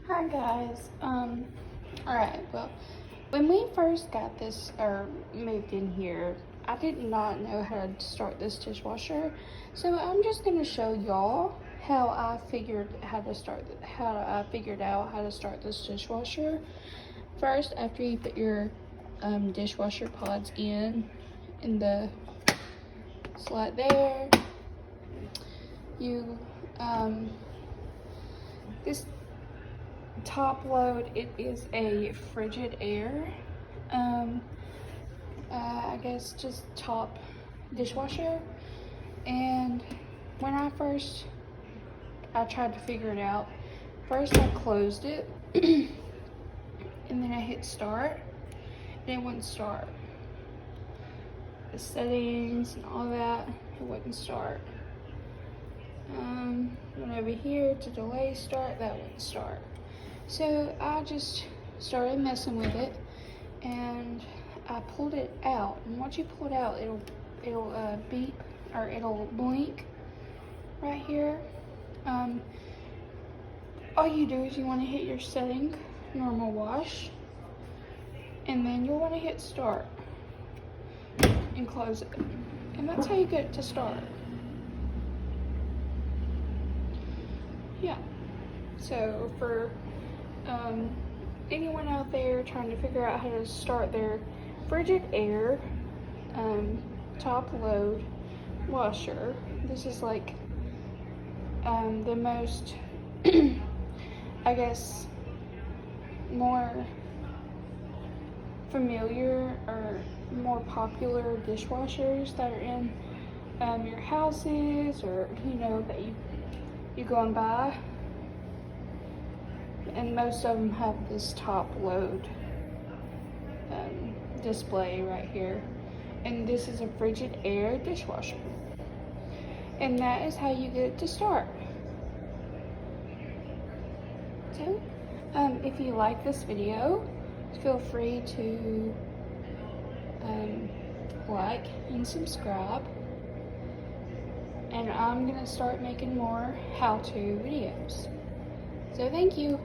Hi guys. Alright, well, when we first got this or moved in here, I did not know how to start this dishwasher. So I'm just gonna show y'all how I figured out how to start this dishwasher. First, after you put your dishwasher pods in the slot there, you this top load, it is a Frigidaire, I guess just top dishwasher. And when I tried to figure it out, first I closed it and then I hit start and it wouldn't start. The settings and all that, it wouldn't start. Went over here to delay start, that wouldn't start. So I just started messing with it and I pulled it out. And once you pull it out, it'll beep, or it'll blink right here. All you do is you want to hit your setting, normal wash, and then you'll want to hit start and close it. And that's how you get it to start. Yeah. So for anyone out there trying to figure out how to start their Frigidaire top load washer, this is like the most I guess more familiar or more popular dishwashers that are in your houses, or that you go and buy. And most of them have this top load display right here. And this is a Frigidaire dishwasher. And that is how you get it to start. So, if you like this video, feel free to like and subscribe. And I'm gonna start making more how-to videos. So thank you.